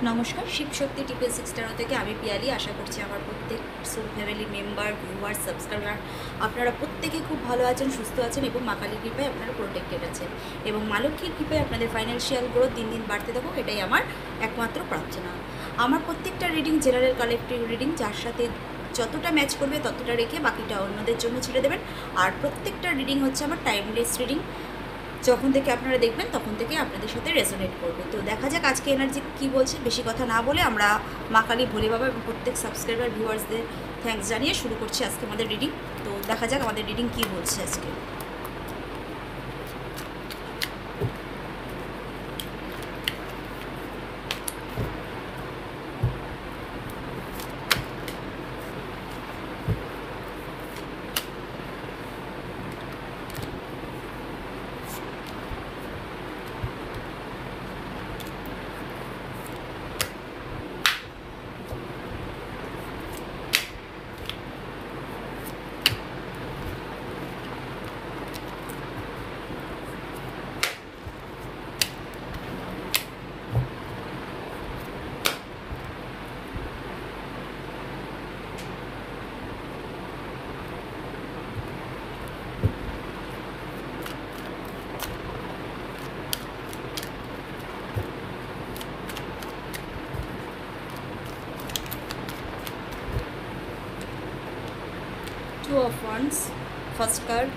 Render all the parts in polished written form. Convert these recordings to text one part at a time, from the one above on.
নমস্কার, শিবশক্তি টিপল 6 থেকে আমি পিয়ালি। আশা করছি আমার প্রত্যেক soul family member, viewer, subscriber আপনারা প্রত্যেকে খুব ভালো আছেন, সুস্থ আছেন এবং মা কালীর কৃপায় আপনারা প্রোটেক্টেড আছেন এবং মা লক্ষ্মীর কৃপায় আপনাদের ফাইন্যান্সিয়াল গ্রোথ দিন দিন বাড়তে থাকুক, এটাই আমার একমাত্র প্রার্থনা। আমার প্রত্যেকটা রিডিং জেনারেল কালেক্টিভ রিডিং, যার সাথে যতটা ম্যাচ করবে ততটা রেখে বাকিটা অন্যদের জন্য ছেড়ে দেবেন। আর প্রত্যেকটা রিডিং হচ্ছে আমার টাইমলেস রিডিং, যখন থেকে আপনারা দেখবেন তখন থেকে আপনাদের সাথে রেজোনেট করবে। তো দেখা যাক আজকে এনার্জি কী বলছে। বেশি কথা না বলে আমরা মা কালী, ভোলে বাবা এবং প্রত্যেক সাবস্ক্রাইবার ভিউয়ার্সদের থ্যাঙ্কস জানিয়ে শুরু করছি আজকে আমাদের রিডিং। তো দেখা যাক আমাদের রিডিং কী বলছে আজকে। Two of Wands, first card.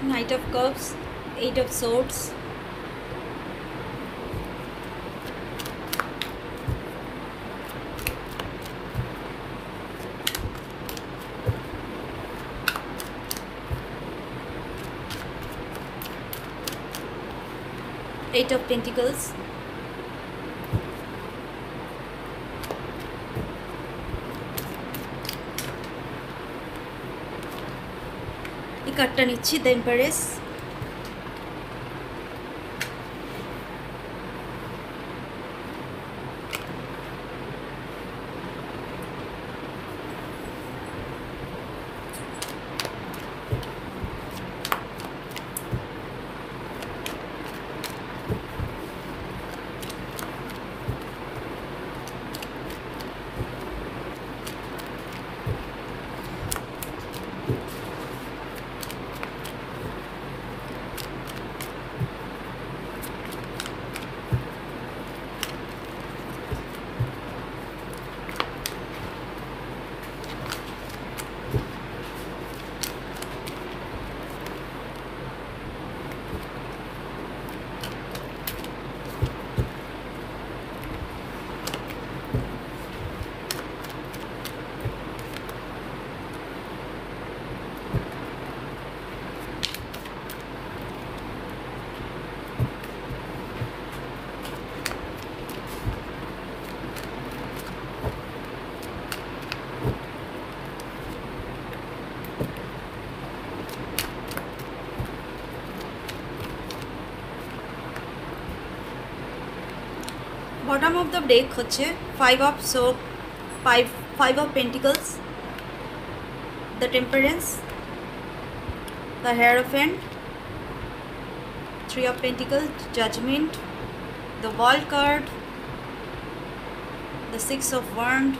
Knight of Cups, Eight of Swords, Eight of Pentacles, এই কার্ডটা নিচ্ছি, the empress, bottom of the deck হচ্ছে five of pentacles, the temperance, the hierophant, three of pentacles, judgement, the world card, the Six of Wands.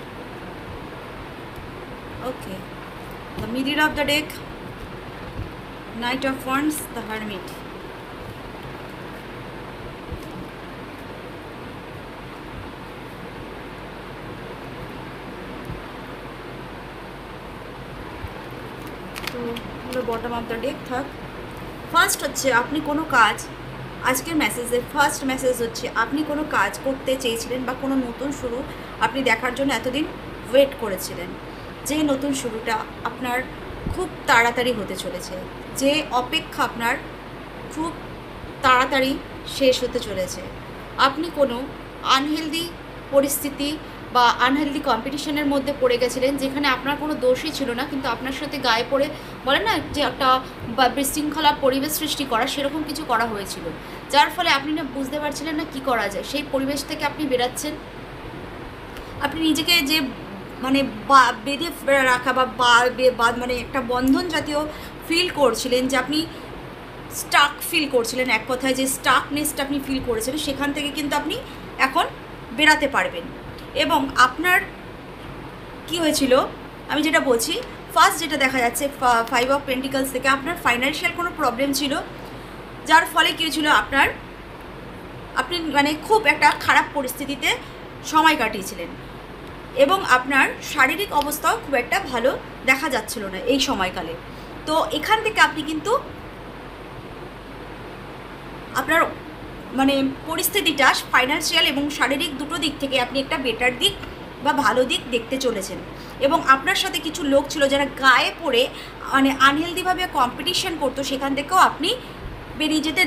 Okay, the middle of the deck, Knight of Wands, the Hermit. তো পুরো bottom of the day থাক। First হচ্ছে আপনি কোনো কাজ, আজকের মেসেজের first message হচ্ছে আপনি কোনো কাজ করতে চেয়েছিলেন বা কোনো নতুন শুরু আপনি দেখার জন্য এতদিন ওয়েট করেছিলেন, যে নতুন শুরুটা আপনার খুব তাড়াতাড়ি হতে চলেছে, যে অপেক্ষা আপনার খুব তাড়াতাড়ি শেষ হতে চলেছে। আপনি কোনো আনহেলদি পরিস্থিতি বা আনহেলদি কম্পিটিশনের মধ্যে পড়ে গেছিলেন, যেখানে আপনার কোনো দোষই ছিল না, কিন্তু আপনার সাথে গায়ে পড়ে বলে না যে একটা বিশৃঙ্খলা পরিবেশ সৃষ্টি করা, সেরকম কিছু করা হয়েছিল, যার ফলে আপনি না বুঝতে পারছিলেন না কী করা যায়। সেই পরিবেশ থেকে আপনি বেরাচ্ছেন, আপনি নিজেকে যে মানে বেঁধে রাখা বা মানে একটা বন্ধন জাতীয় ফিল করছিলেন, যে আপনি স্টাক ফিল করছিলেন, এক কথায় যে স্টাকনেসটা আপনি ফিল করেছিলেন, সেখান থেকে কিন্তু আপনি এখন বেরাতে পারবেন। এবং আপনার কি হয়েছিল আমি যেটা বলছি, ফার্স্ট যেটা দেখা যাচ্ছে 5 অফ পেন্টিকলস থেকে আপনার ফাইন্যান্সিয়াল কোনো প্রবলেম ছিল, যার ফলে কী হয়েছিল আপনি মানে খুব একটা খারাপ পরিস্থিতিতে সময় কাটিয়েছিলেন, এবং আপনার শারীরিক অবস্থাও খুব একটা ভালো দেখা যাচ্ছিল না এই সময়কালে। তো এখান থেকে আপনি কিন্তু আপনার মানে পরিস্থিতিটা ফাইন্যান্সিয়াল এবং শারীরিক দুটো দিক থেকে আপনি একটা বেটার দিক বা ভালো দিক দেখতে চলেছেন। এবং আপনার সাথে কিছু লোক ছিল যারা গায়ে পড়ে মানে আনহেলদিভাবে কম্পিটিশন করতো, সেখান থেকেও আপনি বেরিয়ে যেতে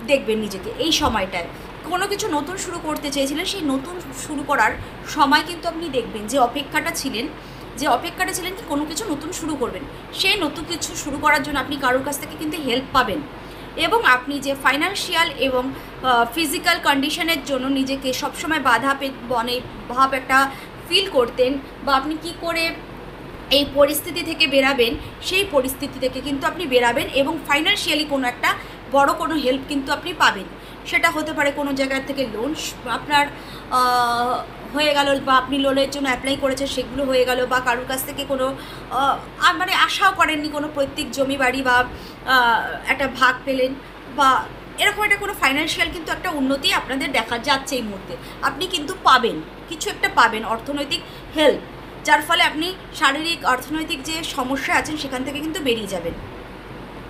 দেখবেন নিজেকে এই সময়টায়। কোনো কিছু নতুন শুরু করতে চেয়েছিলেন, সেই নতুন শুরু করার সময় কিন্তু আপনি দেখবেন যে অপেক্ষাটা ছিলেন কি কোনো কিছু নতুন শুরু করবেন, সেই নতুন কিছু শুরু করার জন্য আপনি কারোর কাছ থেকে কিন্তু হেল্প পাবেন। এবং আপনি যে ফাইন্যান্সিয়াল এবং ফিজিক্যাল কন্ডিশনের জন্য নিজেকে সবসময় বাধা ভাব একটা ফিল করতেন, বা আপনি কি করে এই পরিস্থিতি থেকে বেরাবেন, সেই পরিস্থিতি থেকে কিন্তু আপনি বেরাবেন এবং ফাইন্যান্সিয়ালি কোনো একটা বড় কোনো হেল্প কিন্তু আপনি পাবেন। সেটা হতে পারে কোনো জায়গা থেকে লোন আপনার হয়ে গেল, বা আপনি লোনের জন্য অ্যাপ্লাই করেছেন সেগুলো হয়ে গেল, বা কারোর কাছ থেকে কোনো মানে আশাও করেননি কোনো পৈতৃক জমি বাড়ি বা একটা ভাগ পেলেন, বা এরকম একটা কোনো ফাইন্যান্সিয়াল কিন্তু একটা উন্নতি আপনাদের দেখা যাচ্ছে এই মুহূর্তে। আপনি কিন্তু পাবেন, কিছু একটা পাবেন, অর্থনৈতিক হেল্প, যার ফলে আপনি শারীরিক অর্থনৈতিক যে সমস্যা আছেন সেখান থেকে কিন্তু বেরিয়ে যাবেন।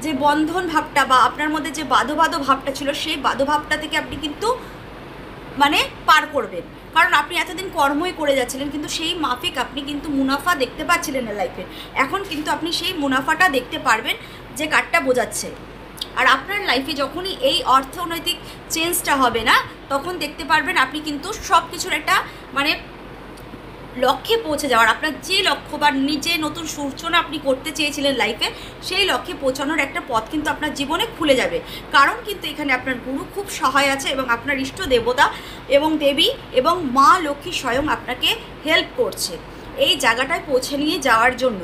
যে বন্ধন ভাবটা বা আপনার মধ্যে যে বাধো ভাবটা ছিল, সেই বাধো ভাবটা থেকে আপনি কিন্তু মানে পার করবেন। কারণ আপনি এতদিন কর্মই করে যাচ্ছিলেন, কিন্তু সেই মাফিক আপনি কিন্তু মুনাফা দেখতে পাচ্ছিলেন না লাইফে। এখন কিন্তু আপনি সেই মুনাফাটা দেখতে পারবেন, যে কার্ডটা বোঝাচ্ছে। আর আপনার লাইফে যখনই এই অর্থনৈতিক চেঞ্জটা হবে না, তখন দেখতে পারবেন আপনি কিন্তু সব কিছুর একটা মানে লক্ষ্যে পৌঁছে যাওয়ার, আপনার যে লক্ষ্য বা নিজে নতুন সূচনা আপনি করতে চেয়েছিলেন লাইফে, সেই লক্ষ্যে পৌঁছানোর একটা পথ কিন্তু আপনার জীবনে খুলে যাবে। কারণ কিন্তু এখানে আপনার গুরু খুব সহায় আছে, এবং আপনার ইষ্ট দেবতা এবং দেবী এবং মা লক্ষ্মী স্বয়ং আপনাকে হেল্প করছে এই জায়গাটায় পৌঁছে নিয়ে যাওয়ার জন্য।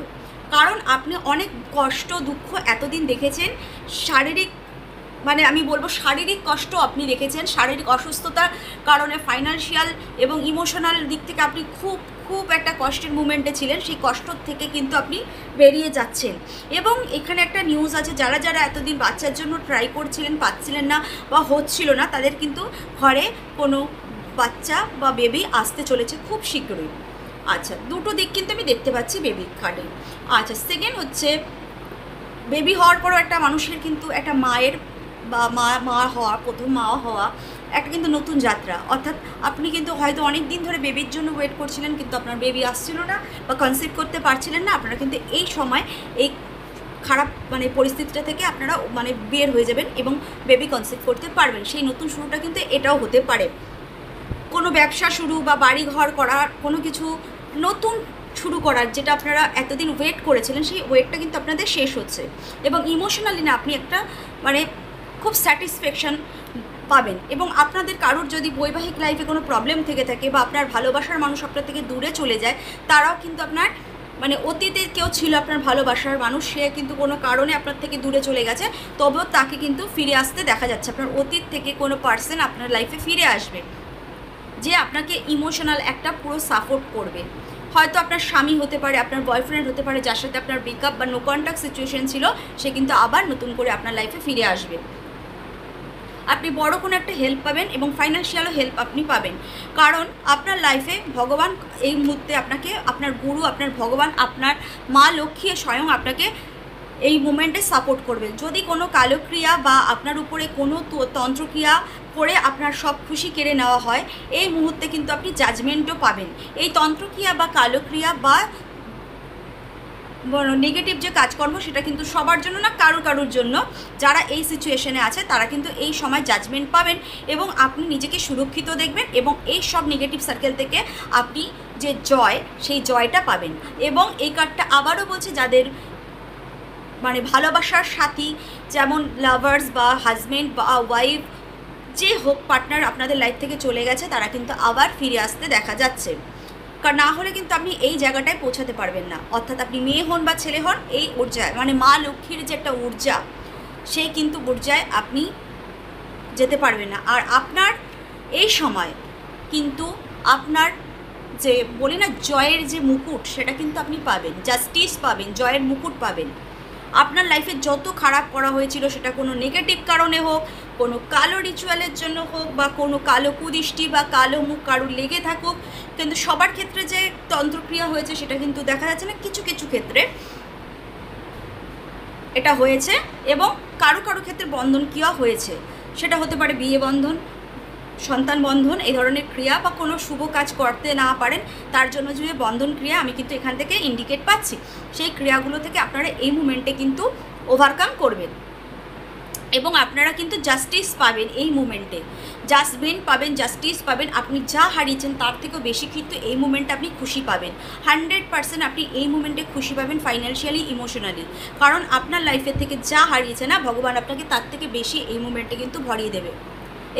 কারণ আপনি অনেক কষ্ট দুঃখ এতদিন দেখেছেন, শারীরিক মানে আমি বলবো শারীরিক কষ্ট আপনি দেখেছেন, শারীরিক অসুস্থতার কারণে ফাইন্যান্সিয়াল এবং ইমোশনাল দিক থেকে আপনি খুব একটা কষ্টের মুমেন্টে ছিলেন। সেই কষ্ট থেকে কিন্তু আপনি বেরিয়ে যাচ্ছেন। এবং এখানে একটা নিউজ আছে, যারা এতদিন বাচ্চার জন্য ট্রাই করছিলেন, পাচ্ছিলেন না বা হচ্ছিল না, তাদের কিন্তু ঘরে কোনো বাচ্চা বা বেবি আসতে চলেছে খুব শীঘ্রই। আচ্ছা, দুটো দিক কিন্তু আমি দেখতে পাচ্ছি বেবি কার্ডে। আচ্ছা, সেকেন্ড হচ্ছে বেবি হওয়ার পরও একটা মানুষের কিন্তু একটা মায়ের বা মা হওয়া, প্রথম মা হওয়া একটা কিন্তু নতুন যাত্রা। অর্থাৎ আপনি কিন্তু হয়তো অনেক দিন ধরে বেবির জন্য ওয়েট করছিলেন, কিন্তু আপনার বেবি আসছিল না বা কনসিভ করতে পারছিলেন না। আপনারা কিন্তু এই সময় এই খারাপ মানে পরিস্থিতিটা থেকে আপনারা মানে বের হয়ে যাবেন এবং বেবি কনসিভ করতে পারবেন। সেই নতুন শুরুটা কিন্তু এটাও হতে পারে, কোনো ব্যবসা শুরু বা বাড়ি ঘর করার কোনো কিছু নতুন শুরু করার, যেটা আপনারা এতদিন ওয়েট করেছিলেন, সেই ওয়েটটা কিন্তু আপনাদের শেষ হচ্ছে। এবং ইমোশনালি না আপনি একটা মানে খুব স্যাটিসফ্যাকশান পাবেন। এবং আপনাদের কারোর যদি বৈবাহিক লাইফে কোনো প্রবলেম থেকে থাকে বা আপনার ভালোবাসার মানুষ আপনার থেকে দূরে চলে যায়, তারাও কিন্তু আপনার মানে অতীতে কেউ ছিল আপনার ভালোবাসার মানুষ, সে কিন্তু কোনো কারণে আপনার থেকে দূরে চলে গেছে, তবেও তাকে কিন্তু ফিরে আসতে দেখা যাচ্ছে। আপনার অতীত থেকে কোনো পার্সন আপনার লাইফে ফিরে আসবে, যে আপনাকে ইমোশনাল একটা পুরো সাপোর্ট করবে। হয়তো আপনার স্বামী হতে পারে, আপনার বয়ফ্রেন্ড হতে পারে, যার সাথে আপনার ব্রেকআপ বা নো কন্ট্যাক্ট সিচুয়েশন ছিল, সে কিন্তু আবার নতুন করে আপনার লাইফে ফিরে আসবে। আপনি বড় কোনো একটা হেল্প পাবেন এবং ফাইন্যান্সিয়ালও হেল্প আপনি পাবেন। কারণ আপনার লাইফে ভগবান এই মুহূর্তে আপনাকে, আপনার গুরু, আপনার ভগবান, আপনার মা লক্ষ্মী স্বয়ং আপনাকে এই মুমেন্টে সাপোর্ট করবে। যদি কোনো কালক্রিয়া বা আপনার উপরে কোনো তন্ত্রক্রিয়া করে আপনার সব খুশি কেড়ে নেওয়া হয়, এই মুহূর্তে কিন্তু আপনি জাজমেন্টও পাবেন। এই তন্ত্রক্রিয়া বা কালক্রিয়া বা নেগেটিভ যে কাজকর্ম, সেটা কিন্তু সবার জন্য না, কারোর জন্য। যারা এই সিচুয়েশনে আছে তারা কিন্তু এই সময় জাজমেন্ট পাবেন এবং আপনি নিজেকে সুরক্ষিত দেখবেন এবং এই সব নেগেটিভ সার্কেল থেকে আপনি যে জয়, সেই জয়টা পাবেন। এবং এই কার্ডটা আবারও বলছে, যাদের মানে ভালোবাসার সাথী, যেমন লাভার্স বা হাজব্যান্ড বা ওয়াইফ, যে হোক পার্টনার আপনাদের লাইফ থেকে চলে গেছে, তারা কিন্তু আবার ফিরে আসতে দেখা যাচ্ছে। কারণ না হলে কিন্তু আপনি এই জায়গাটায় পৌঁছাতে পারবেন না। অর্থাৎ আপনি মেয়ে হন বা ছেলে হন, এই ঊর্জায় মানে মা লক্ষ্মীর যে একটা ঊর্জা, সেই কিন্তু ঊর্জায় আপনি যেতে পারবেন না। আর আপনার এই সময় কিন্তু আপনার যে বলি না জয়ের যে মুকুট, সেটা কিন্তু আপনি পাবেন, জাস্টিস পাবেন, জয়ের মুকুট পাবেন। আপনার লাইফে যত খারাপ করা হয়েছিল, সেটা কোনো নেগেটিভ কারণে হোক, কোনো কালো রিচুয়ালের জন্য হোক, বা কোনো কালো কুদৃষ্টি বা কালো মুখ কারুর লেগে থাকুক, কিন্তু সবার ক্ষেত্রে যে তন্ত্রক্রিয়া হয়েছে সেটা কিন্তু দেখা যাচ্ছে না। কিছু কিছু ক্ষেত্রে এটা হয়েছে, এবং কারো কারো ক্ষেত্রে বন্ধন ক্রিয়া হয়েছে। সেটা হতে পারে বিয়ে বন্ধন, সন্তান বন্ধন, এই ধরনের ক্রিয়া, বা কোনো শুভ কাজ করতে না পারেন তার জন্য যে বন্ধন ক্রিয়া আমি কিন্তু এখান থেকে ইন্ডিকেট পাচ্ছি, সেই ক্রিয়াগুলো থেকে আপনারা এই মুমেন্টে কিন্তু ওভারকাম করবেন। এবং আপনারা কিন্তু জাস্টিস পাবেন এই মুমেন্টে, জাজমেন্ট পাবেন, জাস্টিস পাবেন। আপনি যা হারিয়েছেন তার থেকেও বেশি কিন্তু এই মুমেন্টে আপনি খুশি পাবেন। 100% আপনি এই মুমেন্টে খুশি পাবেন, ফাইন্যান্সিয়ালি, ইমোশনালি। কারণ আপনার লাইফের থেকে যা হারিয়েছে না, ভগবান আপনাকে তার থেকে বেশি এই মুমেন্টে কিন্তু ভরিয়ে দেবে।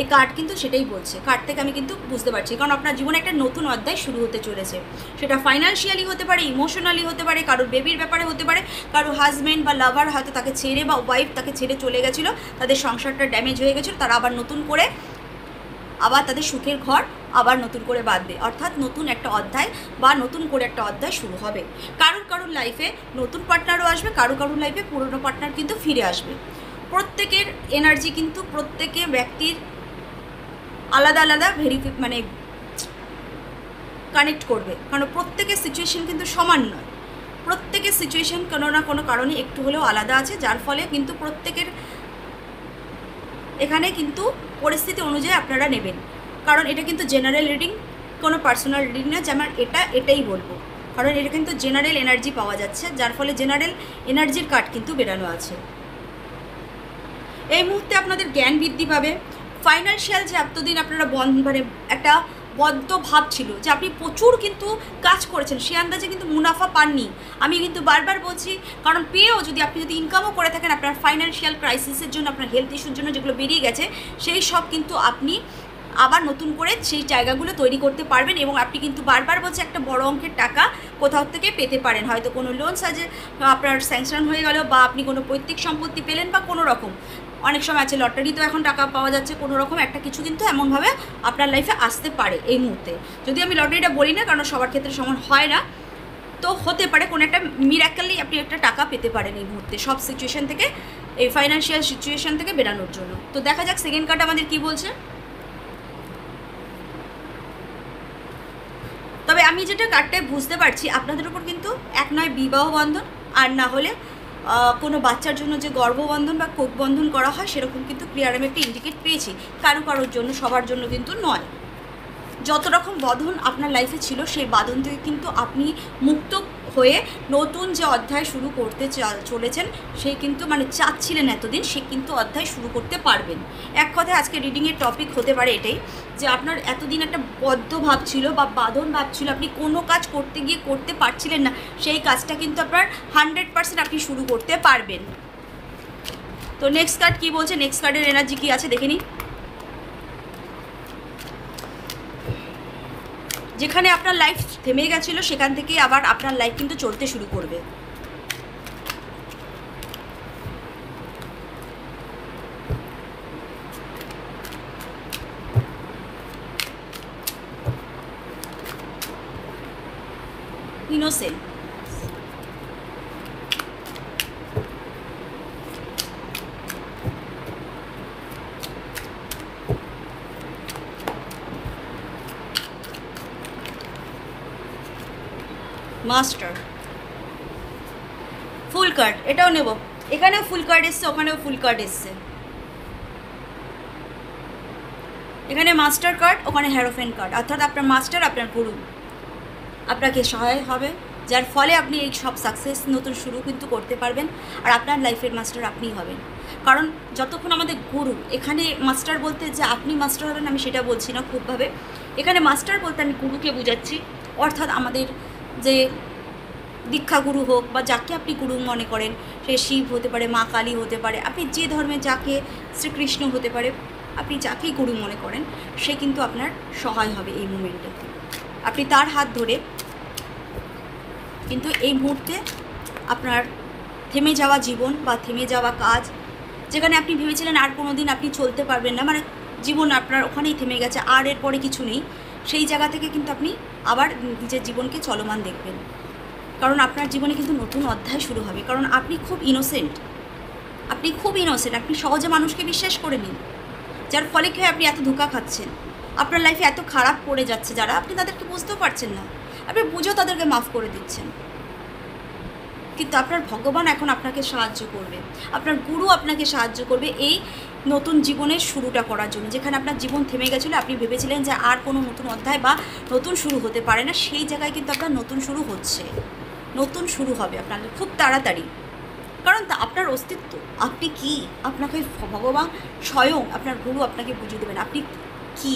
এই কার্ড কিন্তু সেটাই বলছে। কার্ড থেকে আমি কিন্তু বুঝতে পারছি, কারণ আপনার জীবনে একটা নতুন অধ্যায় শুরু হতে চলেছে। সেটা ফাইন্যান্সিয়ালি হতে পারে, ইমোশনালি হতে পারে, কারোর বেবির ব্যাপারে হতে পারে, কারো হাজব্যান্ড বা লাভার হয়তো তাকে ছেড়ে, বা ওয়াইফ তাকে ছেড়ে চলে গেছিলো, তাদের সংসারটা ড্যামেজ হয়ে গেছিলো, তারা আবার নতুন করে আবার তাদের সুখের ঘর আবার নতুন করে বাঁধবে। অর্থাৎ নতুন একটা অধ্যায় বা নতুন করে একটা অধ্যায় শুরু হবে। কারোর লাইফে নতুন পার্টনারও আসবে, কারোর লাইফে পুরনো পার্টনার কিন্তু ফিরে আসবে। প্রত্যেকের এনার্জি কিন্তু প্রত্যেকে ব্যক্তির আলাদা আলাদা মানে কানেক্ট করবে, কারণ প্রত্যেকের সিচুয়েশন কিন্তু সমান নয়। প্রত্যেকের সিচুয়েশন কোনো না কোনো কারণে একটু হলেও আলাদা আছে, যার ফলে কিন্তু প্রত্যেকের এখানে কিন্তু পরিস্থিতি অনুযায়ী আপনারা নেবেন। কারণ এটা কিন্তু জেনারেল রিডিং, কোনো পার্সোনাল রিডিং না যে আমার এটাই বলবো। কারণ এটা কিন্তু জেনারেল এনার্জি পাওয়া যাচ্ছে, যার ফলে জেনারেল এনার্জির কার্ড কিন্তু বেরানো আছে। এই মুহূর্তে আপনাদের জ্ঞান বৃদ্ধি পাবে। ফাইন্যান্সিয়াল যে এতদিন আপনারা মানে একটা বদ্ধ ভাব ছিল, যে আপনি প্রচুর কিন্তু কাজ করেছেন, সে আন্দাজে কিন্তু মুনাফা পাননি। আমি কিন্তু বারবার বলছি, কারণ পেয়েও যদি আপনি যদি ইনকামও করে থাকেন, আপনার ফাইন্যান্সিয়াল ক্রাইসিসের জন্য, আপনার হেলথ ইস্যুর জন্য যেগুলো বেরিয়ে গেছে, সেই সব কিন্তু আপনি আবার নতুন করে সেই জায়গাগুলো তৈরি করতে পারবেন। এবং আপনি কিন্তু বারবার বলছে একটা বড় অঙ্কের টাকা কোথাও থেকে পেতে পারেন। হয়তো কোনো লোন সাজে আপনার স্যাংশন হয়ে গেল, বা আপনি কোনো পৈতৃক সম্পত্তি পেলেন, বা কোনো রকম অনেক সময় আছে লটারিতেও এখন টাকা পাওয়া যাচ্ছে, কোনো রকম একটা কিছু কিন্তু এমনভাবে আপনার লাইফে আসতে পারে এই মুহূর্তে। যদি আমি লটারিটা বলি না, কারণ সবার ক্ষেত্রে সমান হয় না, তো হতে পারে কোনো একটা মিরাক্কেলি আপনি একটা টাকা পেতে পারেন এই মুহূর্তে, সব সিচুয়েশন থেকে, এই ফাইন্যান্সিয়াল সিচুয়েশন থেকে বেরানোর জন্য। তো দেখা যাক সেকেন্ড কার্ড আমাদের কি বলছে। তবে আমি যেটা কার্ডটায় বুঝতে পারছি, আপনাদের উপর কিন্তু এক নয় বিবাহ বন্ধন, আর না হলে কোনো বাচ্চার জন্য যে গর্ভবন্ধন বা কোক বন্ধন করা হয়, সেরকম কিন্তু ক্লিয়ার আমি একটা ইন্ডিকেট পেয়েছি। কারোর জন্য, সবার জন্য কিন্তু নয়। যত রকম বাঁধন আপনার লাইফে ছিল, সেই বাঁধন থেকে কিন্তু আপনি মুক্ত হয়ে নতুন যে অধ্যায় শুরু করতে চলেছেন, সেই কিন্তু মানে চাচ্ছিলেন এতদিন, সে কিন্তু অধ্যায় শুরু করতে পারবেন। এক কথায় আজকে রিডিংয়ের টপিক হতে পারে এটাই, যে আপনার এতদিন একটা বদ্ধ ভাব ছিল বা বাঁধন ভাব ছিল, আপনি কোনো কাজ করতে গিয়ে করতে পারছিলেন না, সেই কাজটা কিন্তু আপনার 100% আপনি শুরু করতে পারবেন। তো নেক্সট কার্ড কী বলছে, নেক্সট কার্ডের এনার্জি কী আছে দেখে নিন। যেখানে আপনার লাইফ থেমে গেছিলো, সেখান থেকে আবার আপনার লাইফ কিন্তু চলতে শুরু করবে। ইনোসেন্ট, মাস্টার, ফুল কার্ড, এটাও নেব। এখানেও ফুল কার্ড এসছে, ওখানেও ফুল কার্ড এসছে। এখানে মাস্টার কার্ড, ওখানে হ্যারোফেন কার্ড। অর্থাৎ আপনার মাস্টার, আপনার গুরু আপনাকে সহায় হবে, যার ফলে আপনি এই সব সাকসেস নতুন শুরু কিন্তু করতে পারবেন। আর আপনার লাইফের মাস্টার আপনিই হবেন। কারণ যতক্ষণ আমাদের গুরু, এখানে মাস্টার বলতে যে আপনি মাস্টার হবেন আমি সেটা বলছি না খুবভাবে, এখানে মাস্টার বলতে আমি গুরুকে বুঝাচ্ছি, অর্থাৎ আমাদের যে দীক্ষা গুরু হোক বা যাকে আপনি গুরু মনে করেন, সে শিব হতে পারে, মা কালী হতে পারে, আপনি যে ধর্মে যাকে, শ্রীকৃষ্ণ হতে পারে, আপনি যাকেই গুরু মনে করেন সে কিন্তু আপনার সহায় হবে এই মুমেন্টে। আপনি তার হাত ধরে কিন্তু এই মুহূর্তে আপনার থেমে যাওয়া জীবন বা থেমে যাওয়া কাজ, যেখানে আপনি ভেবেছিলেন আর কোনো দিন আপনি চলতে পারবেন না, মানে জীবন আপনার ওখানেই থেমে গেছে, আর এরপরে কিছু নেই, সেই জায়গা থেকে কিন্তু আপনি আবার নিজের জীবনকে চলমান দেখবেন। কারণ আপনার জীবনে কিন্তু নতুন অধ্যায় শুরু হবে। কারণ আপনি খুব ইনোসেন্ট, আপনি সহজে মানুষকে বিশ্বাস করে নিন, যার ফলে কী হয় আপনি এত ধোঁকা খাচ্ছেন, আপনার লাইফে এত খারাপ পড়ে যাচ্ছে যারা, আপনি তাদেরকে বুঝতেও পারছেন না, আপনি বুঝেও তাদেরকে মাফ করে দিচ্ছেন। কিন্তু আপনার ভগবান এখন আপনাকে সাহায্য করবে, আপনার গুরু আপনাকে সাহায্য করবে এই নতুন জীবনের শুরুটা করার জন্য। যেখানে আপনার জীবন থেমে গেছিলো, আপনি ভেবেছিলেন যে আর কোনো নতুন অধ্যায় বা নতুন শুরু হতে পারে না, সেই জায়গায় কিন্তু আপনার নতুন শুরু হচ্ছে, নতুন শুরু হবে আপনার খুব তাড়াতাড়ি। কারণ আপনার অস্তিত্ব, আপনি কি, আপনাকে ভগবান স্বয়ং আপনার গুরু আপনাকে বুঝিয়ে দেবেন আপনি কি।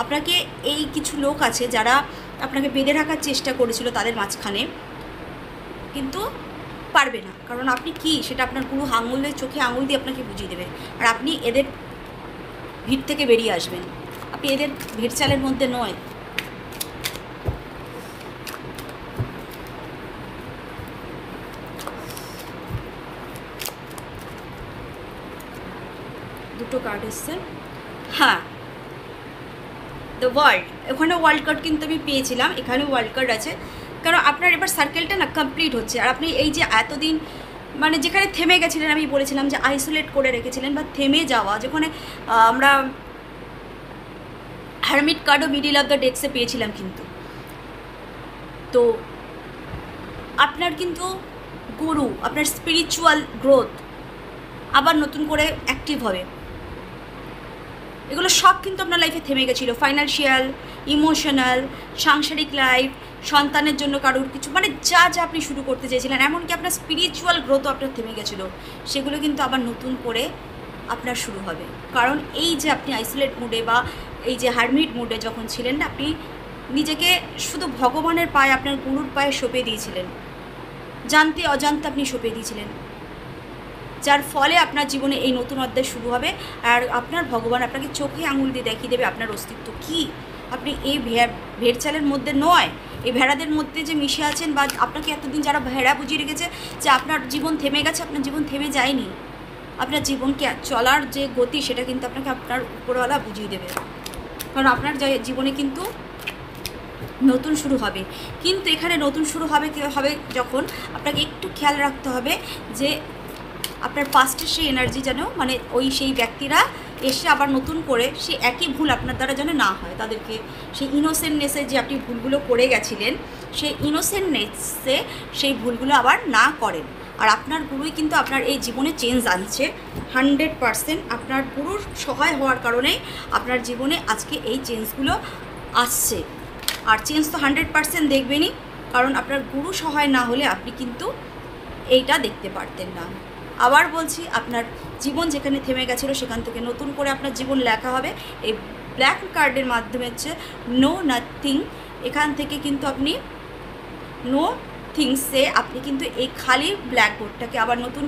আপনাকে এই কিছু লোক আছে যারা আপনাকে বেঁধে রাখার চেষ্টা করেছিল তাদের মাঝখানে, কিন্তু পারবে না, কারণ আপনি কি সেটা আপনার গুরু আঙুলের চোখে আঙুল দিয়ে আপনাকে বুঝিয়ে দেবে। আর আপনি এদের ভিড় থেকে বেরিয়ে আসবেন, আপনি এদের ভিড়চালের মধ্যে নয়। দুটো কার্ড এসছে, হ্যাঁ দ্য ওয়ার্ল্ড, ওখানে ওয়ার্ল্ড কার্ড কিন্তু আমি পেয়েছিলাম, এখানেও ওয়ার্ল্ড কার্ড আছে। কারণ আপনার এবার সার্কেলটা না কমপ্লিট হচ্ছে, আর আপনি এই যে এতদিন মানে যেখানে থেমে গেছিলেন, আমি বলেছিলাম যে আইসোলেট করে রেখেছিলেন বা থেমে যাওয়া, যেখানে আমরা হারমিট কার্ডও মিডিল অফ দ্য ডেস্কে পেয়েছিলাম, কিন্তু তো আপনার কিন্তু গুরু, আপনার স্পিরিচুয়াল গ্রোথ আবার নতুন করে অ্যাক্টিভ হবে। এগুলো সব কিন্তু আপনার লাইফে থেমে গেছিলো, ফাইন্যান্সিয়াল, ইমোশনাল, সাংসারিক লাইফ, সন্তানের জন্য কারোর কিছু, মানে যা যা আপনি শুরু করতে চেয়েছিলেন, এমনকি আপনার স্পিরিচুয়াল গ্রোথও আপনার থেমে গেছিলো, সেগুলো কিন্তু আবার নতুন করে আপনার শুরু হবে। কারণ এই যে আপনি আইসোলেট মুডে বা এই যে হারমিট মুডে যখন ছিলেন না, আপনি নিজেকে শুধু ভগবানের পায়ে, আপনার গুরুর পায়ে সঁপে দিয়েছিলেন, জানতে অজান্তে আপনি সঁপে দিয়েছিলেন, যার ফলে আপনার জীবনে এই নতুন অধ্যায় শুরু হবে। আর আপনার ভগবান আপনাকে চোখে আঙুল দিয়ে দেখিয়ে দেবে আপনার অস্তিত্ব কী। আপনি এই ভেড়চালের মধ্যে নয়, এই ভেড়াদের মধ্যে যে মিশে আছেন, বা আপনাকে এতদিন যারা ভেড়া বুঝিয়ে রেখেছে যে আপনার জীবন থেমে গেছে, আপনার জীবন থেমে যায়নি। আপনার জীবনকে চলার যে গতি সেটা কিন্তু আপনাকে আপনার উপরওয়ালা বুঝিয়ে দেবে। কারণ আপনার জীবনে কিন্তু নতুন শুরু হবে। কিন্তু এখানে নতুন শুরু হবে যখন আপনাকে একটু খেয়াল রাখতে হবে যে আপনার পাস্টের সেই এনার্জি যেন, মানে সেই ব্যক্তিরা এসে আবার নতুন করে সেই একই ভুল আপনার দ্বারা যেন না হয়, তাদেরকে সেই ইনোসেন্টনেসে যে আপনি ভুলগুলো করে গেছিলেন, সেই ইনোসেন্টনেসে সেই ভুলগুলো আবার না করেন। আর আপনার গুরুই কিন্তু আপনার এই জীবনে চেঞ্জ আনছে 100%। আপনার গুরুর সহায় হওয়ার কারণেই আপনার জীবনে আজকে এই চেঞ্জগুলো আসছে। আর চেঞ্জ তো 100% দেখবেনই, কারণ আপনার গুরু সহায় না হলে আপনি কিন্তু এইটা দেখতে পারতেন না। আবার বলছি, আপনার জীবন যেখানে থেমে গেছিলো সেখান থেকে নতুন করে আপনার জীবন লেখা হবে। এই ব্ল্যাক কার্ডের মাধ্যমে হচ্ছে নো নাথিং, এখান থেকে কিন্তু আপনি নো থিংসে আপনি কিন্তু এই খালি ব্ল্যাকবোর্ডটাকে আবার নতুন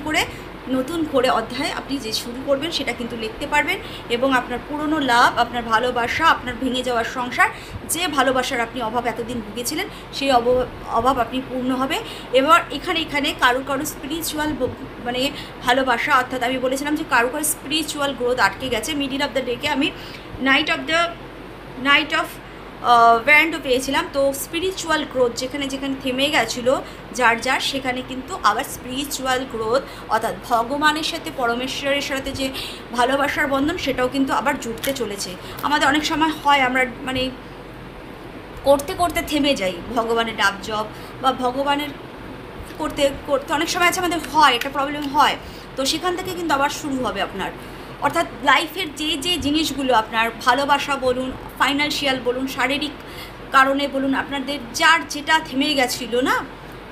করে অধ্যায় আপনি যে শুরু করবেন সেটা কিন্তু লিখতে পারবেন। এবং আপনার পুরনো লাভ, আপনার ভালোবাসা, আপনার ভেঙে যাওয়ার সংসার, যে ভালোবাসার আপনি অভাব এতদিন ভুগেছিলেন, সেই অভাব আপনি পূর্ণ হবে। এবার এখানে কারো স্পিরিচুয়াল মানে ভালোবাসা, অর্থাৎ আমি বলেছিলাম যে কারো স্পিরিচুয়াল গ্রোথ আটকে গেছে। মিডিল অফ দ্য ডেকে আমি নাইট অফ ব্যান্ডও পেয়েছিলাম। তো স্পিরিচুয়াল গ্রোথ যেখানে থেমে গেছিলো যার সেখানে কিন্তু আবার স্পিরিচুয়াল গ্রোথ, অর্থাৎ ভগবানের সাথে, পরমেশ্বরের সাথে যে ভালোবাসার বন্ধন, সেটাও কিন্তু আবার জুড়তে চলেছে। আমাদের অনেক সময় হয় আমরা মানে করতে করতে থেমে যাই, ভগবানের ডাব জপ বা ভগবানের করতে অনেক সময় আছে আমাদের হয়, এটা প্রবলেম হয়। তো সেখান থেকে কিন্তু আবার শুরু হবে আপনার, অর্থাৎ লাইফের যে জিনিসগুলো আপনার ভালোবাসা বলুন, ফাইন্যান্সিয়াল বলুন, শারীরিক কারণে বলুন, আপনাদের যার যেটা থেমে গেছিলো না,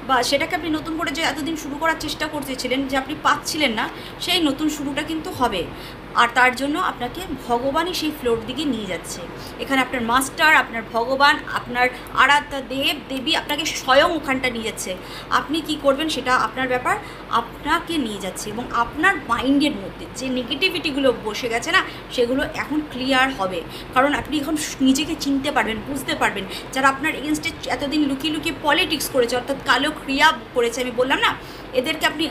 বা সেটাকে আপনি নতুন করে যে এতদিন শুরু করার চেষ্টা করতেছিলেন যে আপনি পাচ্ছিলেন না, সেই নতুন শুরুটা কিন্তু হবে। আর তার জন্য আপনাকে ভগবানই সেই ফ্লোর দিকে নিয়ে যাচ্ছে। এখানে আপনার মাস্টার, আপনার ভগবান, আপনার আরাধ্যা দেব দেবী আপনাকে স্বয়ং ওখানটা নিয়ে যাচ্ছে। আপনি কি করবেন সেটা আপনার ব্যাপার, আপনাকে নিয়ে যাচ্ছে। এবং আপনার মাইন্ডের মধ্যে যে নেগেটিভিটিগুলো বসে গেছে না, সেগুলো এখন ক্লিয়ার হবে। কারণ আপনি এখন নিজেকে চিনতে পারবেন, বুঝতে পারবেন। যারা আপনার এগেনস্টে এতদিন লুকিয়ে লুকিয়ে পলিটিক্স করেছে, অর্থাৎ কালো ক্রিয়া করেছে, আমি বললাম না, এদেরকে আপনি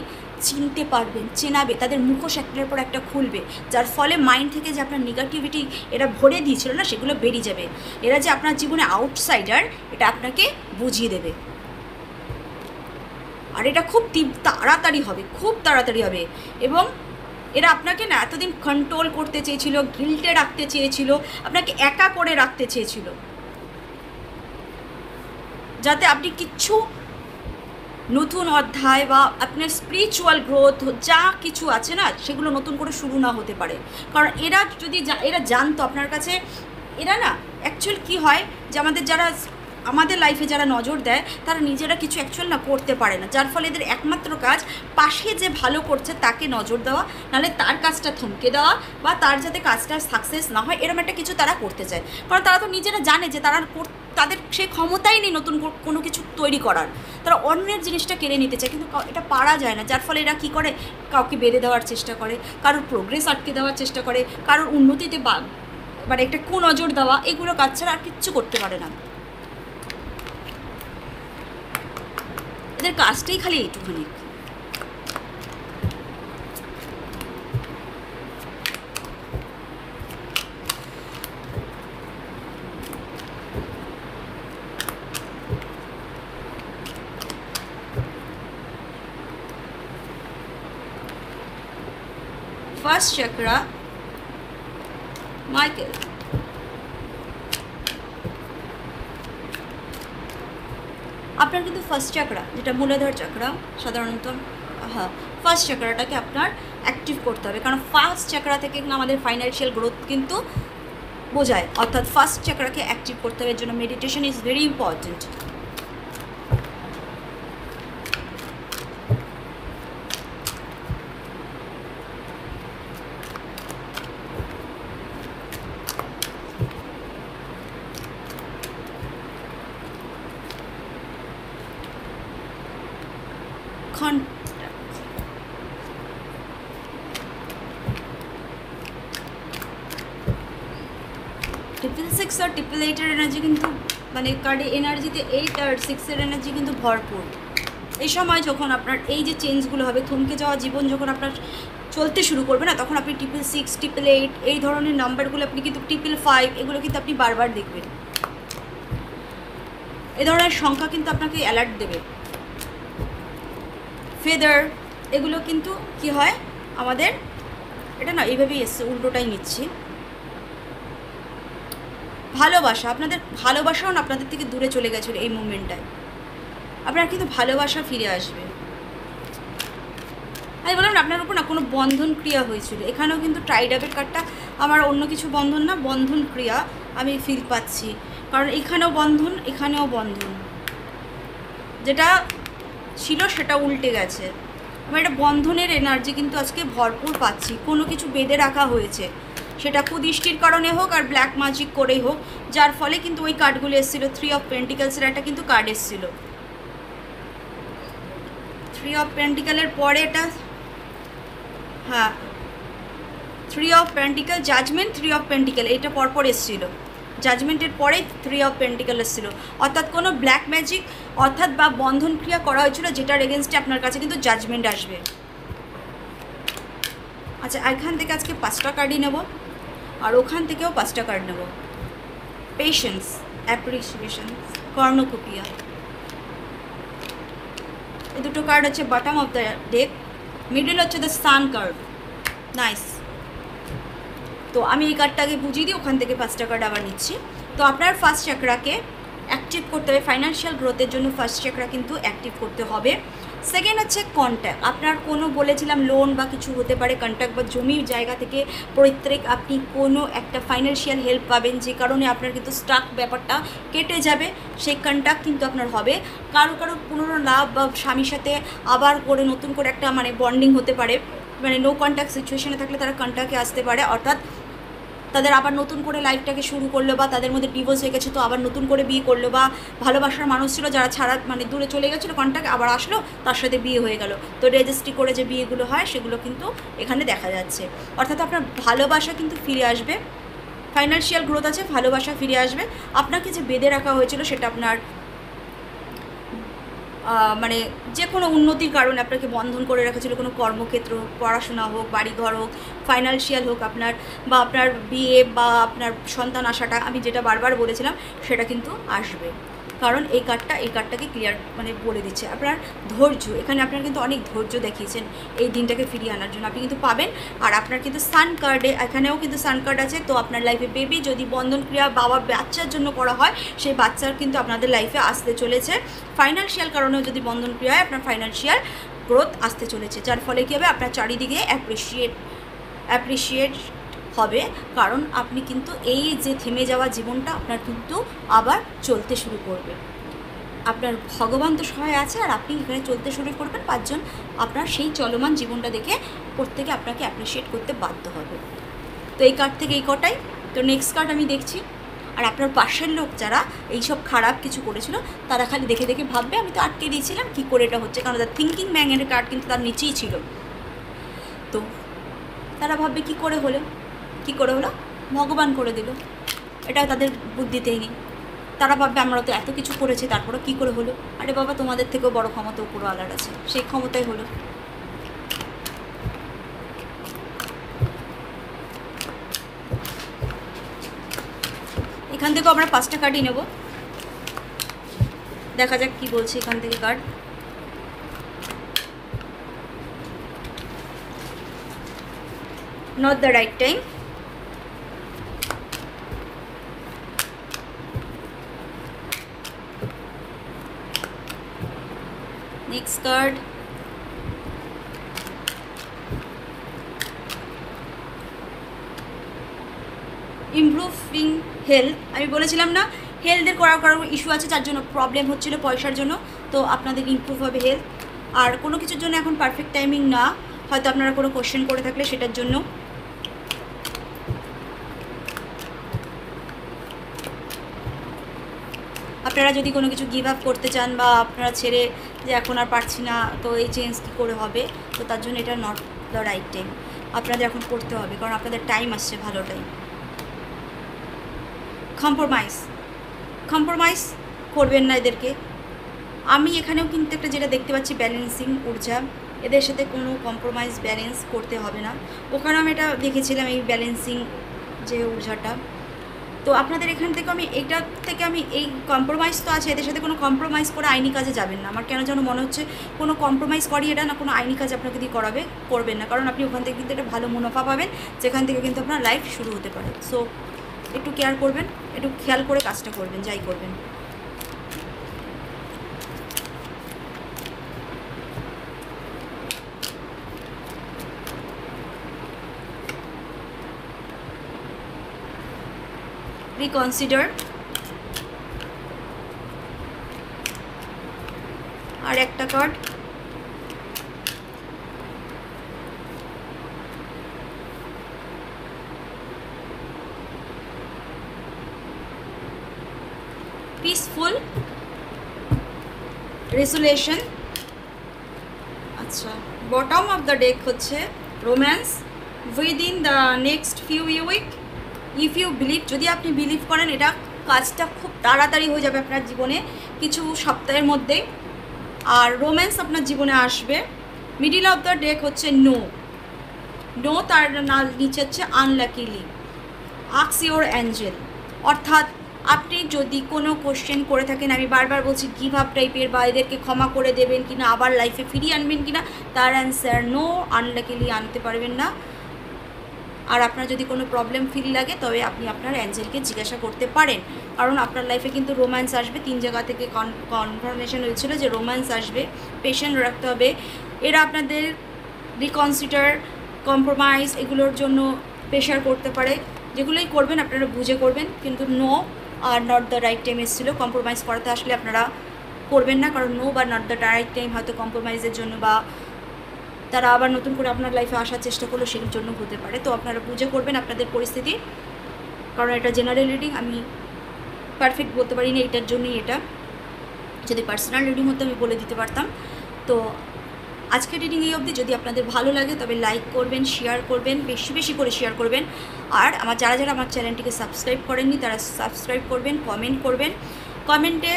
চিনতে পারবেন, চেনাবে, তাদের মুখোশ একটার পর একটা খুলবে, যার ফলে মাইন্ড থেকে যে আপনার নেগেটিভিটি এরা ভরে দিয়েছিল না, সেগুলো বেরিয়ে যাবে। এরা যে আপনার জীবনে আউটসাইডার, এটা আপনাকে বুঝিয়ে দেবে। আর এটা খুব তাড়াতাড়ি হবে, খুব তাড়াতাড়ি হবে। এবং এরা আপনাকে না এতদিন কন্ট্রোল করতে চেয়েছিল, গিল্টে রাখতে চেয়েছিল, আপনাকে একা করে রাখতে চেয়েছিল, যাতে আপনি কিচ্ছু নতুন অধ্যায় বা আপনার স্পিরিচুয়াল গ্রোথ যা কিছু আছে না, সেগুলো নতুন করে শুরু না হতে পারে। কারণ এরা যদি এরা জানতো আপনার কাছে, এরা না অ্যাকচুয়াল কি হয় যে আমাদের লাইফে যারা নজর দেয়, তারা নিজেরা কিছু অ্যাকচুয়াল না করতে পারে না, যার ফলে এদের একমাত্র কাজ পাশে যে ভালো করছে তাকে নজর দেওয়া, নাহলে তার কাজটা থমকে দেওয়া, বা তার যাতে কাজটা সাকসেস না হয় এরকম একটা কিছু তারা করতে চায়। কারণ তারা তো নিজেরা জানে যে তাদের সেই ক্ষমতাই নেই নতুন কোনো কিছু তৈরি করার। তারা অন্যের জিনিসটা কেড়ে নিতে চায়, কিন্তু এটা পারা যায় না। যার ফলে এরা কী করে, কাউকে বেঁধে দেওয়ার চেষ্টা করে, কারোর প্রোগ্রেস আটকে দেওয়ার চেষ্টা করে, কারোর উন্নতিতে মানে একটা কুনজর দেওয়া, এগুলো কাজ ছাড়া আর কিচ্ছু করতে পারে না। এদের কাজটাই খালি এইটুখানি। First chakra, Michael. আপনার কিন্তু ফার্স্ট চক্রা, যেটা মূলাধার চক্রা সাধারণত, হ্যাঁ, ফার্স্ট চক্রাটাকে আপনার অ্যাক্টিভ করতে হবে। কারণ ফার্স্ট চক্রা থেকে আমাদের ফাইন্যান্সিয়াল গ্রোথ কিন্তু বোঝায়, অর্থাৎ ফার্স্ট চক্রাকে অ্যাক্টিভ করতে হবে। এর জন্য meditation is very important. Triple six আর ট্রিপল এইটের এনার্জি কিন্তু মানে কার্ডে এনার্জিতে 8 আর 6-এর এনার্জি কিন্তু ভরপুর। এই সময় যখন আপনার এই যে চেঞ্জগুলো হবে, থমকে যাওয়া জীবন যখন আপনার চলতে শুরু করবে না, তখন আপনি 666, 888 এই ধরনের নাম্বারগুলো, আপনি কিন্তু 555 এগুলো কিন্তু আপনি বারবার দেখবেন। এই ধরনের সংখ্যা কিন্তু আপনাকে অ্যালার্ট দেবে। ফেদার এগুলো কিন্তু কি হয় আমাদের, এটা না এইভাবেই এসছে, উল্টোটাই নিচ্ছি। ভালোবাসা, আপনাদের ভালোবাসাও না আপনাদের থেকে দূরে চলে গেছিলো এই মুভমেন্টটায়, আপনার কিন্তু ভালোবাসা ফিরে আসবে। আমি বললাম না আপনার উপর না কোনো বন্ধন ক্রিয়া হয়েছিল। এখানেও কিন্তু ট্রাইডাবের কার্ডটা আমার অন্য কিছু বন্ধন না, বন্ধন ক্রিয়া আমি ফিল পাচ্ছি। কারণ এখানেও বন্ধন, এখানেও বন্ধন, যেটা ছিল সেটা উল্টে গেছে। আমি একটা বন্ধনের এনার্জি কিন্তু আজকে ভরপুর পাচ্ছি। কোনো কিছু বেঁধে রাখা হয়েছে, সেটা কুদৃষ্টির কারণে হোক আর ব্ল্যাক ম্যাজিক করেই হোক, যার ফলে কিন্তু ওই কার্ডগুলো এসেছিলো। 3 অফ পেন্টিকলসের একটা কিন্তু কার্ড এসেছিলো। 3 অফ পেন্টিকলের পরে এটা, হ্যাঁ 3 of pentacle, judgement, 3 of pentacle, এটা পরপর এসেছিলো। জাজমেন্টের পরে 3 অফ পেন্টিকল এসেছিলো। অর্থাৎ কোনো ব্ল্যাক ম্যাজিক অর্থাৎ বা বন্ধন ক্রিয়া করা হয়েছিল, যেটার এগেনস্টে আপনার কাছে কিন্তু জাজমেন্ট আসবে। আচ্ছা, এখান থেকে আজকে 5টা কার্ডই নেব, আর ওখান থেকেও 5টা কার্ড নেব। পেশেন্স, অ্যাপ্রিসিয়েশন, কর্ণকুপিয়া, এই দুটো কার্ড হচ্ছে bottom of the day, middle হচ্ছে দ্য সান কার্ড। নাইস। তো আমি এই কার্ডটাকে বুঝিয়ে দিই, ওখান থেকে 5টা কার্ড আবার নিচ্ছি। তো আপনার ফার্স্ট চক্রাকে অ্যাক্টিভ করতে হবে ফাইন্যান্সিয়াল গ্রোথের জন্য। ফার্স্ট চক্রা কিন্তু অ্যাক্টিভ করতে হবে। সেকেন্ড হচ্ছে কন্ট্যাক্ট। আপনার কোনো বলেছিলাম লোন বা কিছু হতে পারে, কন্ট্যাক্ট বা জমির জায়গা থেকে পৈতৃক আপনি কোনো একটা ফাইন্যান্সিয়াল হেল্প পাবেন, যে কারণে আপনার কিন্তু স্টাক ব্যাপারটা কেটে যাবে, সেই কন্ট্যাক্ট কিন্তু আপনার হবে। কারো পুনর্লাভ বা স্বামীর সাথে আবার করে নতুন করে একটা মানে বন্ডিং হতে পারে, মানে নো কন্ট্যাক্ট সিচুয়েশনে থাকলে তারা কন্ট্যাক্টে আসতে পারে, অর্থাৎ তাদের আবার নতুন করে লাইফটাকে শুরু করলো, বা তাদের মধ্যে ডিভোর্স হয়ে গেছে তো আবার নতুন করে বিয়ে করলো, বা ভালোবাসার মানুষ ছিল যারা ছাড়া মানে দূরে চলে গেছিলো, কন্ট্যাক্ট আবার আসলো, তার সাথে বিয়ে হয়ে গেল। তো রেজিস্ট্রি করে যে বিয়েগুলো হয় সেগুলো কিন্তু এখানে দেখা যাচ্ছে। অর্থাৎ আপনার ভালোবাসা কিন্তু ফিরে আসবে, ফাইন্যান্সিয়াল গ্রোথ আছে, ভালোবাসা ফিরে আসবে। আপনাকে যে বেঁধে রাখা হয়েছিল সেটা আপনার মানে যে কোনো উন্নতির কারণে আপনাকে বন্ধন করে রেখেছিল, কোনো কর্মক্ষেত্র, পড়াশোনা হোক, বাড়িঘর হোক, ফাইন্যান্সিয়াল হোক আপনার, বা আপনার বিয়ে বা আপনার সন্তান আসাটা, আমি যেটা বারবার বলেছিলাম সেটা কিন্তু আসবে। কারণ এই কার্ডটাকে ক্লিয়ার মানে বলে দিচ্ছে আপনার ধৈর্য। এখানে আপনার কিন্তু অনেক ধৈর্য দেখিয়েছেন এই দিনটাকে ফিরিয়ে আনার জন্য, আপনি কিন্তু পাবেন। আর আপনার কিন্তু সান কার্ডে, এখানেও কিন্তু সান কার্ড আছে। তো আপনার লাইফে বেবি যদি বন্ধন ক্রিয়া বাবা বাচ্চার জন্য করা হয়, সেই বাচ্চার কিন্তু আপনাদের লাইফে আসতে চলেছে। ফাইন্যান্সিয়াল কারণেও যদি বন্ধন ক্রিয়া হয়, আপনার ফাইন্যান্সিয়াল গ্রোথ আসতে চলেছে, যার ফলে কী হবে, আপনার চারিদিকে অ্যাপ্রিসিয়েট হবে। কারণ আপনি কিন্তু এই যে থেমে যাওয়া জীবনটা আপনার কিন্তু আবার চলতে শুরু করবে। আপনার ভগবান তো সহায় আছে, আর আপনি এখানে চলতে শুরু করবেন। 5 জন আপনার সেই চলমান জীবনটা দেখে প্রত্যেকে আপনাকে অ্যাপ্রিসিয়েট করতে বাধ্য হবে। তো এই কার্ড থেকে এই কটাই। তো নেক্সট কার্ড আমি দেখছি। আর আপনার পাশের লোক যারা এইসব খারাপ কিছু করেছিল, তারা খালি দেখে দেখে ভাববে আমি তো আটকে দিয়েছিলাম, কী করে এটা হচ্ছে, কারণ তার থিঙ্কিং ম্যানের কার্ড কিন্তু তার নিচেই ছিল। তো তারা ভাববে কী করে হলো, ভগবান করে দিল, এটা তাদের বুদ্ধিতেই নেই। তারা ভাববে আমরা তো এত কিছু করেছি, তারপরে কী করে হলো। আরে বাবা, তোমাদের থেকেও বড় ক্ষমতা উপরওয়ালার আছে, সেই ক্ষমতাই হলো। এখান থেকেও আমরা 5টা কার্ডই নেব, দেখা যাক কি বলছে এখান থেকে card. Not the right time. Next card. Improving health. আমি বলেছিলাম না, হেলথের কারো ইস্যু আছে, যার জন্য প্রবলেম হচ্ছিল পয়সার জন্য, তো আপনাদের ইমপ্রুভ হবে হেলথ। আর কোনো কিছুর জন্য এখন পারফেক্ট টাইমিং না, হয়তো আপনারা কোনো কোশ্চেন করে থাকলে সেটার জন্য। আপনারা যদি কোনো কিছু গিভ আপ করতে চান, বা আপনারা ছেড়ে যে এখন আর পারছি না, তো এই চেঞ্জ কী করে হবে, তো তার জন্য এটা নট দ্য রাইট টাইম। আপনাদের এখন করতে হবে, কারণ আপনাদের টাইম আসছে, ভালো টাইম। কম্প্রোমাইজ করবেন না এদেরকে। আমি এখানেও কিন্তু একটা যেটা দেখতে পাচ্ছি, ব্যালেন্সিং ঊর্জা, এদের সাথে কোনো কম্প্রোমাইজ ব্যালেন্স করতে হবে না। ওখানে আমি এটা দেখেছিলাম, এই ব্যালেন্সিং যে ঊর্জাটা। তো আপনাদের এখান থেকে আমি এই কম্প্রোমাইজ তো আছে, এদের সাথে কোনো কম্প্রোমাইজ করে আইনি কাজে যাবেন না। আমার কেন যেন মনে হচ্ছে কোনো কম্প্রোমাইজ করি এটা না, কোনো আইনি কাজ আপনাকে দিয়ে করবেন না, কারণ আপনি ওখান থেকে কিন্তু একটা ভালো মুনাফা পাবেন, যেখান থেকে কিন্তু আপনার লাইফ শুরু হতে পারে। সো একটু কেয়ার করবেন, একটু খেয়াল করে কাজটা করবেন, যাই করবেন। রিকনসিডার। আর একটা কার্ড, পিসফুল রেজুলেশন। আচ্ছা, বটম অফ দ্য ডেক হচ্ছে romance within the next few week. If you believe, যদি আপনি বিলিভ করেন, এটা কাজটা খুব তাড়াতাড়ি হয়ে যাবে আপনার জীবনে, কিছু সপ্তাহের মধ্যে। আর রোম্যান্স আপনার জীবনে আসবে। মিডিল অফ দ্য ডেক হচ্ছে নো, তার নিচে হচ্ছে আনলাকিলি, আস্ক ইওর অ্যাঞ্জেল। অর্থাৎ আপনি যদি কোনো কোশ্চেন করে থাকেন, আমি বারবার বলছি গিভ আপ টাইপের, বা এদেরকে ক্ষমা করে দেবেন কিনা, আবার লাইফে ফিরিয়ে আনবেন কিনা, তার অ্যান্সার নো, আনলাকিলি আনতে পারবেন না। আর আপনার যদি কোনো প্রবলেম ফিল লাগে তবে আপনি আপনার অ্যাঞ্জেলকে জিজ্ঞাসা করতে পারেন, কারণ আপনার লাইফে কিন্তু রোম্যান্স আসবে। 3 জায়গা থেকে কনফার্মেশন হয়েছিল যে রোম্যান্স আসবে, পেশেন্ট রাখতে হবে। এরা আপনাদের রিকনসিডার, কম্প্রোমাইজ এগুলোর জন্য প্রেশার করতে পারে। যেগুলোই করবেন আপনারা বুঝে করবেন, কিন্তু নো আর নট দ্য রাইট টাইম এসেছিলো। কম্প্রোমাইজ করাতে আসলে আপনারা করবেন না, কারণ নো বা নট দ্য রাইট টাইম হয়তো কম্প্রোমাইজের জন্য বা তারা আবার নতুন করে আপনার লাইফে আসার চেষ্টা করলো সেই জন্য হতে পারে। তো আপনারা বুঝে করবেন আপনাদের পরিস্থিতি, কারণ এটা জেনারেল রিডিং, আমি পারফেক্ট বলতে পারি না এটার জন্যই। এটা যদি পার্সোনাল রিডিং হতো আমি বলে দিতে পারতাম। তো আজকের রিডিং এই অবধি। যদি আপনাদের ভালো লাগে তবে লাইক করবেন, শেয়ার করবেন, বেশি বেশি করে শেয়ার করবেন। আর যারা আমার চ্যানেলটিকে সাবস্ক্রাইব করেননি তারা সাবস্ক্রাইব করবেন, কমেন্ট করবেন। কমেন্টে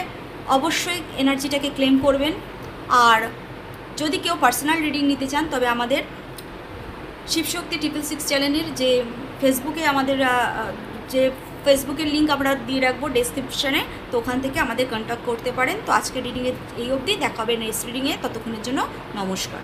অবশ্যই এনার্জিটাকে ক্লেম করবেন। আর যদি কেউ পার্সোনাল রিডিং নিতে চান তবে আমাদের শিবশক্তি 666 চ্যানেলের যে ফেসবুকে আমাদের যে ফেসবুকের লিঙ্ক আমরা দিয়ে রাখবো ডেসক্রিপশানে, তো ওখান থেকে আমাদের কন্ট্যাক্ট করতে পারেন। তো আজকে রিডিংয়ে এই অবধি, দেখা হবে নেক্সট রিডিংয়ে। ততক্ষণের জন্য নমস্কার।